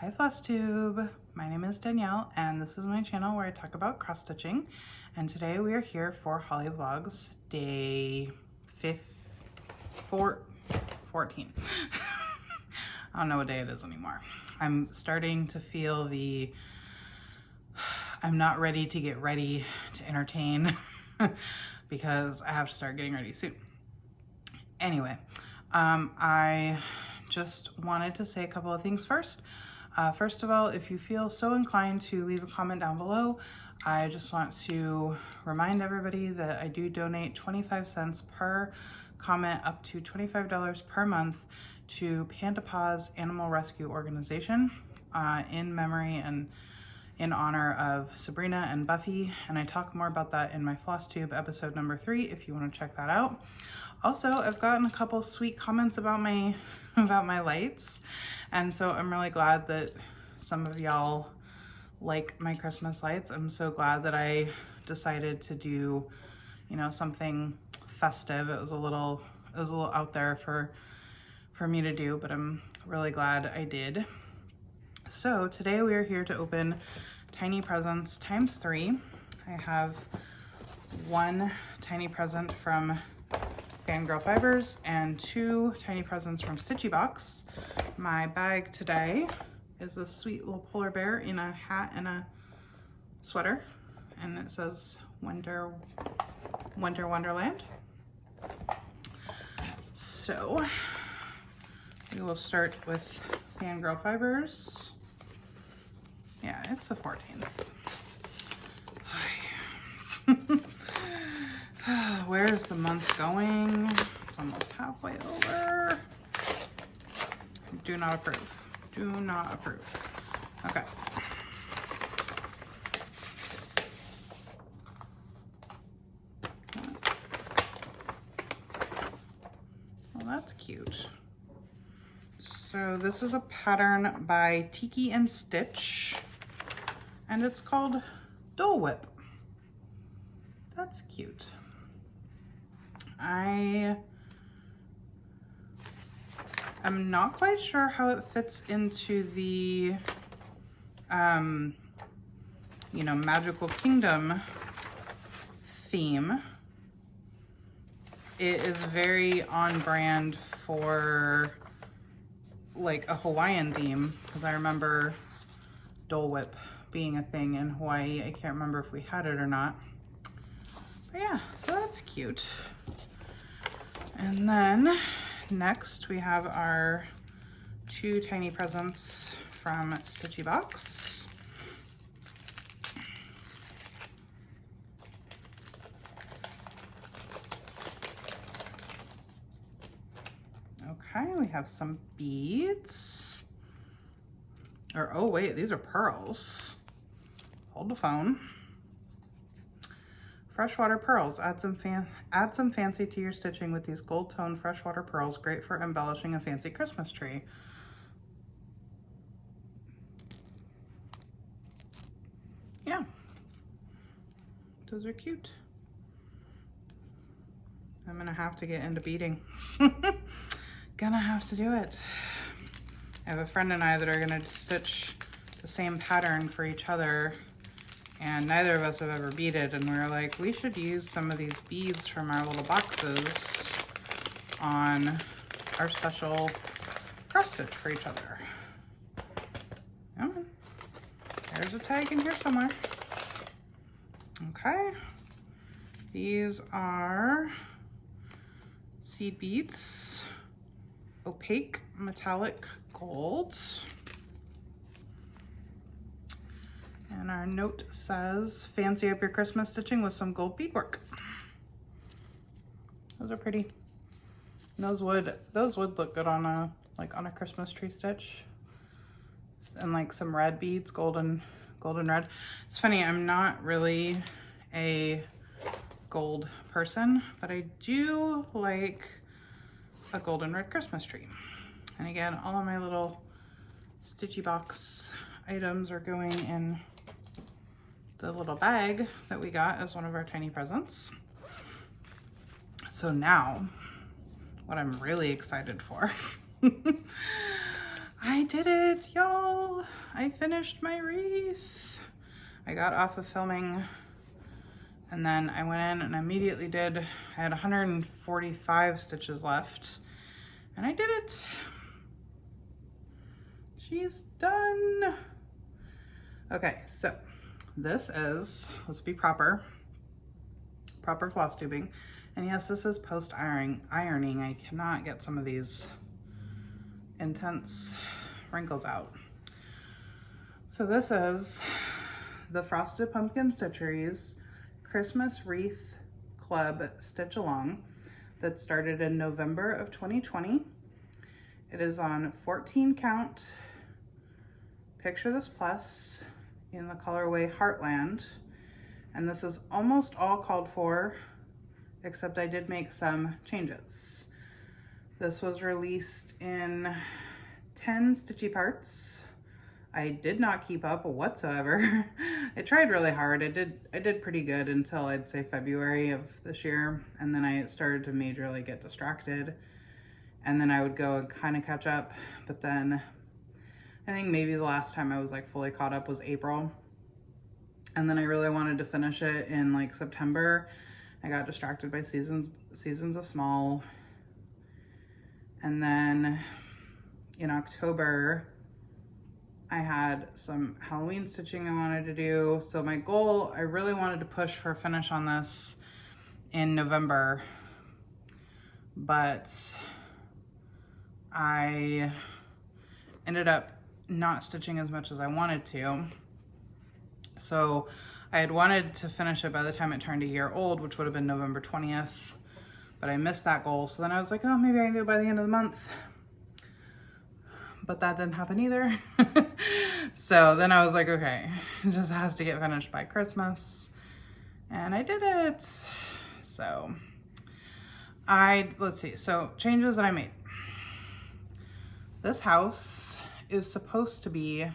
Hi Flosstube, my name is Danielle and this is my channel where I talk about cross stitching, and today we are here for HoliVlog's day 14. I don't know what day it is anymore. I'm starting to feel I'm not ready to get ready to entertain because I have to start getting ready soon. Anyway, I just wanted to say a couple of things first. First of all, if you feel so inclined to leave a comment down below, I just want to remind everybody that I do donate 25 cents per comment up to $25 per month to Panda Paws Animal Rescue Organization in memory and in honor of Sabrina and Buffy, and I talk more about that in my Flosstube episode number 3 if you want to check that out. Also, I've gotten a couple sweet comments about my lights, and so I'm really glad that some of y'all like my Christmas lights. I'm so glad that I decided to do, you know, something festive. It was a little out there for me to do, but I'm really glad I did. So today we are here to open tiny presents times 3. I have one tiny present from Fangirl Fibers and 2 tiny presents from Stitchy Box. My bag today is this sweet little polar bear in a hat and a sweater, and it says Winter Wonderland. So we will start with Fangirl Fibers. Yeah, it's the 14th. Where is the month going? It's almost halfway over. Do not approve. Do not approve. Okay. Well, that's cute. So this is a pattern by Tiki and Stitch, and it's called Dole Whip. That's cute. I am not quite sure how it fits into the, you know, Magical Kingdom theme. It is very on brand for like a Hawaiian theme, because I remember Dole Whip being a thing in Hawaii. I can't remember if we had it or not. But yeah, so that's cute. And then next we have our 2 tiny presents from Stitchy Box. Okay, we have some beads. Or, oh wait, these are pearls. Hold the phone. Freshwater pearls. Add some fancy to your stitching with these gold tone freshwater pearls. Great for embellishing a fancy Christmas tree. Yeah, those are cute. I'm gonna have to get into beading. Gonna have to do it. I have a friend and I that are gonna stitch the same pattern for each other, and neither of us have ever beaded, and we were like, we should use some of these beads from our little boxes on our special cross stitch for each other. There's a tag in here somewhere. Okay, these are seed beads, opaque metallic gold. And our note says, fancy up your Christmas stitching with some gold beadwork. Those are pretty. Those would look good on a Christmas tree stitch. And like some red beads, golden red. It's funny, I'm not really a gold person, but I do like a golden red Christmas tree. And again, all of my little Stitchy Box items are going in the little bag that we got as one of our tiny presents. So now, what I'm really excited for I did it, y'all. I finished my wreath. I got off of filming and then I went in and immediately did, I had 145 stitches left and I did it. She's done. Okay, so this is, let's be proper floss tubing. And yes, this is post ironing. I cannot get some of these intense wrinkles out. So this is the Frosted Pumpkin Stitcheries Christmas Wreath Club Stitch Along that started in November of 2020. It is on 14 count Picture This Plus in the colorway Heartland. And this is almost all called for, except I did make some changes. This was released in 10 stitchy parts. I did not keep up whatsoever. I tried really hard. I did pretty good until I'd say February of this year. And then I started to majorly get distracted. And then I would go and kind of catch up. But then I think maybe the last time I was like fully caught up was April. And then I really wanted to finish it in like September. I got distracted by Seasons of Small. And then in October, I had some Halloween stitching I wanted to do. So my goal, I really wanted to push for a finish on this in November, but I ended up not stitching as much as I wanted to. So I had wanted to finish it by the time it turned a year old, which would have been November 20th, but I missed that goal. So then I was like, oh, maybe I can do it by the end of the month. But that didn't happen either. So then I was like, okay, it just has to get finished by Christmas. And I did it. So let's see, so changes that I made. This house is supposed to be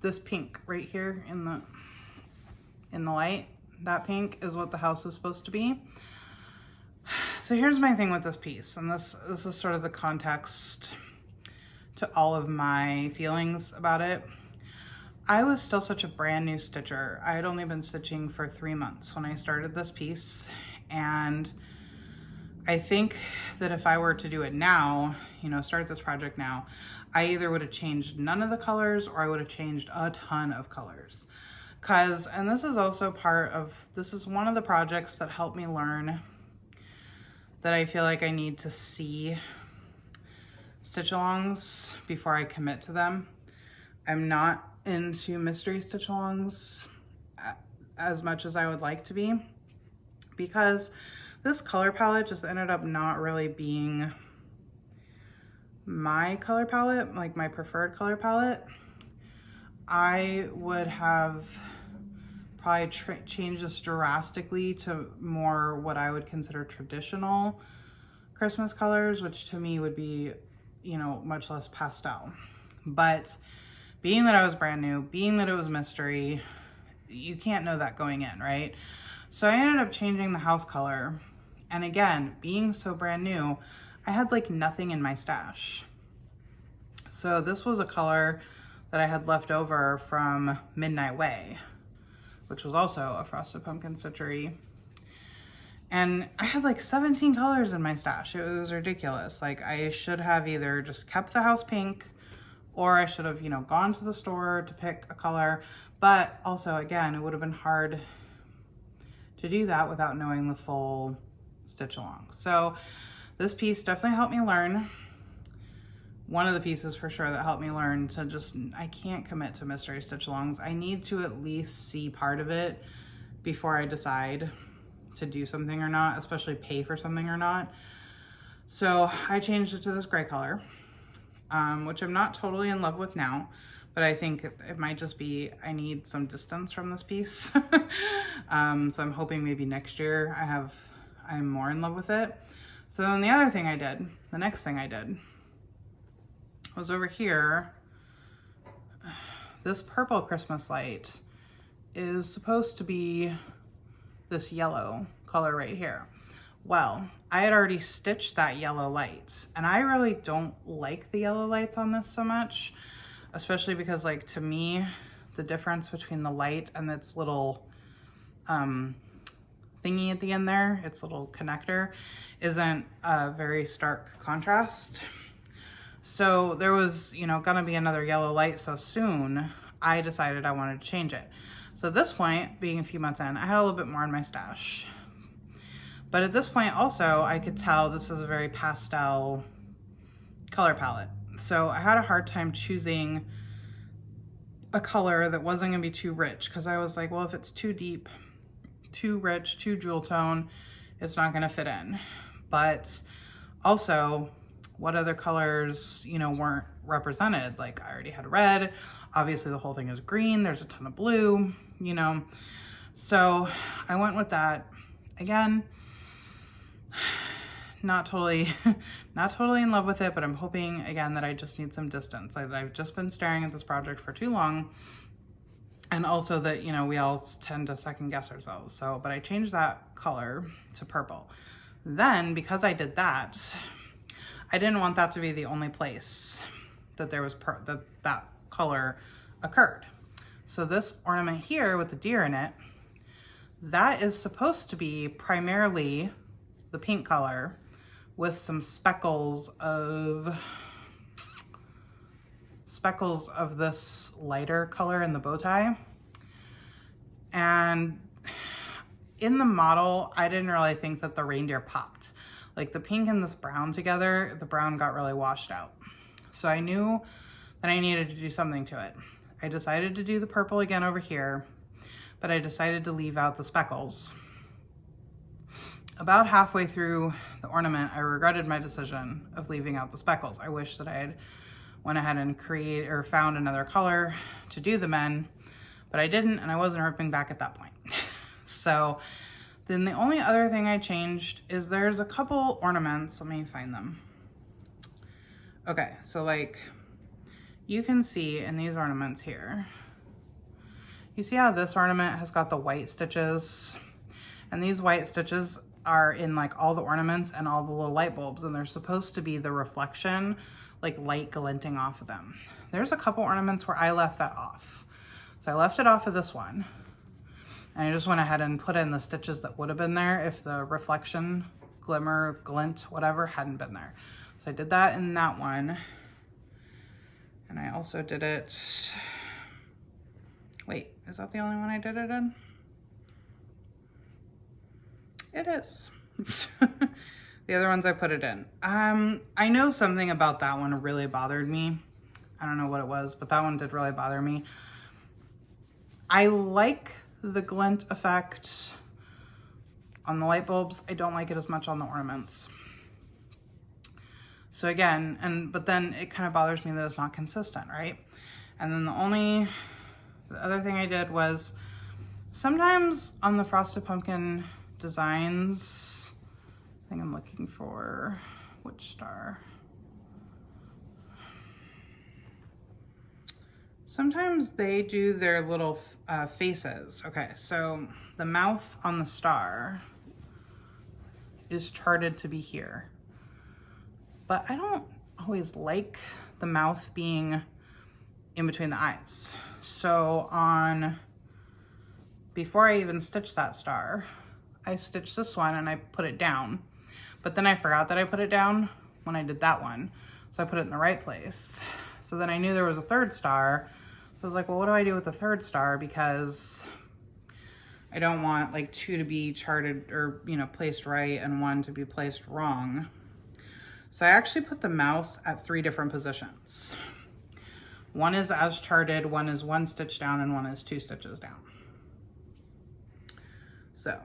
this pink right here in the light. That pink is what the house is supposed to be. So here's my thing with this piece, and this is sort of the context to all of my feelings about it. I was still such a brand new stitcher. I had only been stitching for 3 months when I started this piece, and I think that if I were to do it now, you know, start this project now, I either would have changed none of the colors or I would have changed a ton of colors. And this is also this is one of the projects that helped me learn that I feel like I need to see stitch-alongs before I commit to them. I'm not into mystery stitch-alongs as much as I would like to be, because this color palette just ended up not really being my color palette, like my preferred color palette. I would have probably changed this drastically to more what I would consider traditional Christmas colors, which to me would be, you know, much less pastel. But being that I was brand new, being that it was mystery, you can't know that going in, right? So I ended up changing the house color. And again, being so brand new, I had like nothing in my stash. So this was a color that I had left over from Midnight Way, which was also a Frosted Pumpkin Stitchery. And I had like 17 colors in my stash. It was ridiculous. Like, I should have either just kept the house pink, or I should have, you know, gone to the store to pick a color. But also, again, it would have been hard to do that without knowing the full stitch along. So this piece definitely helped me learn. One of the pieces for sure that helped me learn to just, I can't commit to mystery stitch alongs. I need to at least see part of it before I decide to do something or not, especially pay for something or not. So I changed it to this gray color, which I'm not totally in love with now, but I think it might just be, I need some distance from this piece. So I'm hoping maybe next year I'm more in love with it. So then the next thing I did was over here. This purple Christmas light is supposed to be this yellow color right here, Well, I had already stitched that yellow light, and I really don't like the yellow lights on this so much, especially because, like, to me, the difference between the light and its little thingy at the end there, its little connector, isn't a very stark contrast. So there was, you know, gonna be another yellow light so soon, I decided I wanted to change it. So at this point, being a few months in, I had a little bit more in my stash. But at this point also, I could tell this is a very pastel color palette. So I had a hard time choosing a color that wasn't gonna be too rich, because I was like, well, if it's too deep, too rich, too jewel tone, it's not gonna fit in. But also, what other colors, you know, weren't represented? Like, I already had red, obviously the whole thing is green, there's a ton of blue, you know. So I went with that. Again, not totally in love with it, but I'm hoping again that I just need some distance. I've just been staring at this project for too long, and also that, you know, we all tend to second guess ourselves. So, but I changed that color to purple. Then, because I did that, I didn't want that to be the only place that there was that color occurred. So this ornament here with the deer in it, that is supposed to be primarily the pink color with some speckles of this lighter color in the bow tie. And in the model, I didn't really think that the reindeer popped. Like, the pink and this brown together, the brown got really washed out. So I knew that I needed to do something to it. I decided to do the purple again over here, but I decided to leave out the speckles. About halfway through the ornament, I regretted my decision of leaving out the speckles. I wish that I had went ahead and found another color to do them in, but I didn't, and I wasn't ripping back at that point. So then the only other thing I changed is there's a couple ornaments. Let me find them. Okay, so like you can see in these ornaments here, you see how this ornament has got the white stitches, and these white stitches are in like all the ornaments and all the little light bulbs, and they're supposed to be the reflection, like light glinting off of them. There's a couple ornaments where I left that off. So I left it off of this one, and I just went ahead and put in the stitches that would have been there if the reflection, glimmer, glint, whatever hadn't been there. So I did that in that one. And I also did it, wait, is that the only one I did it in? It is. The other ones I put it in. I know something about that one really bothered me. I don't know what it was, but that one did really bother me. I like the glint effect on the light bulbs. I don't like it as much on the ornaments. So again, but then it kind of bothers me that it's not consistent, right? And then the other thing I did was sometimes on the Frosted Pumpkin designs, I think I'm looking for which star. Sometimes they do their little faces. Okay, so the mouth on the star is charted to be here. But I don't always like the mouth being in between the eyes. So before I even stitched that star, I stitched this one and I put it down. But then I forgot that I put it down when I did that one. So I put it in the right place. So then I knew there was a third star. So I was like, well, what do I do with the third star? Because I don't want like two to be charted or, you know, placed right and one to be placed wrong. So I actually put the mouse at 3 different positions. One is as charted, one is 1 stitch down, and one is 2 stitches down. So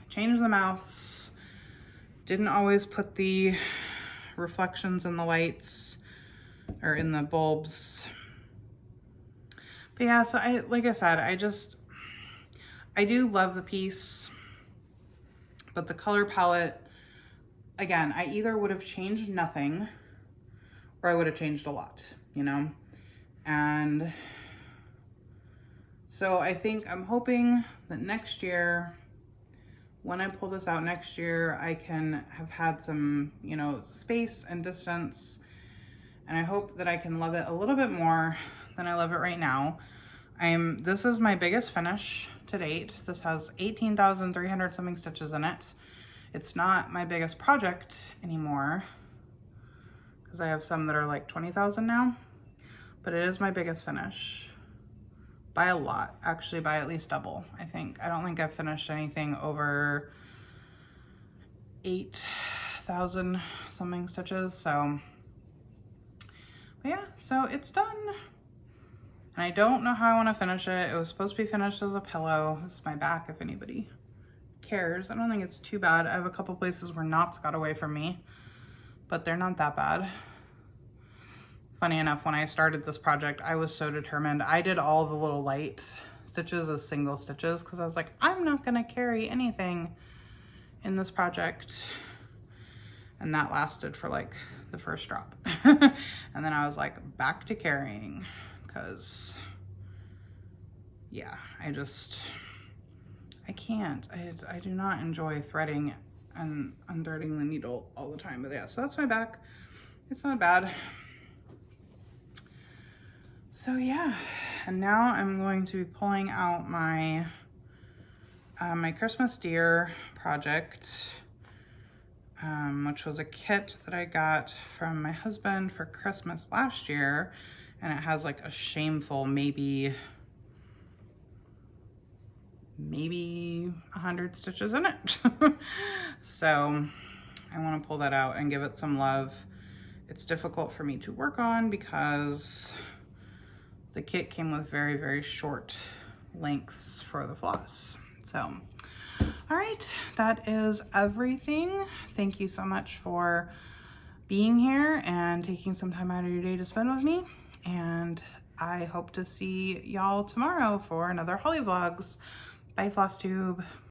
change the mouse. Didn't always put the reflections in the lights or in the bulbs. But yeah, so like I said, I do love the piece, but the color palette, again, I either would have changed nothing or I would have changed a lot, you know? And so I think I'm hoping that next year when I pull this out next year, I can have had some, you know, space and distance, and I hope that I can love it a little bit more than I love it right now. This is my biggest finish to date. This has 18,300 something stitches in it. It's not my biggest project anymore because I have some that are like 20,000 now, but it is my biggest finish by a lot, actually by at least double, I think. I don't think I've finished anything over 8,000 something stitches, so, but yeah, so it's done. And I don't know how I want to finish it. It was supposed to be finished as a pillow. This is my back if anybody cares. I don't think it's too bad. I have a couple places where knots got away from me, but they're not that bad. Funny enough, when I started this project, I was so determined. I did all the little light stitches as single stitches because I was like, I'm not going to carry anything in this project. And that lasted for like the first drop. And then I was like, back to carrying. Because, yeah, I can't. I do not enjoy threading and unthreading the needle all the time. But yeah, so that's my back. It's not bad. So yeah, and now I'm going to be pulling out my my Christmas deer project, which was a kit that I got from my husband for Christmas last year. And it has like a shameful maybe 100 stitches in it. So I want to pull that out and give it some love. It's difficult for me to work on because the kit came with very, very short lengths for the floss. So, all right, that is everything. Thank you so much for being here and taking some time out of your day to spend with me. And I hope to see y'all tomorrow for another HoliVlogs. Bye, Flosstube.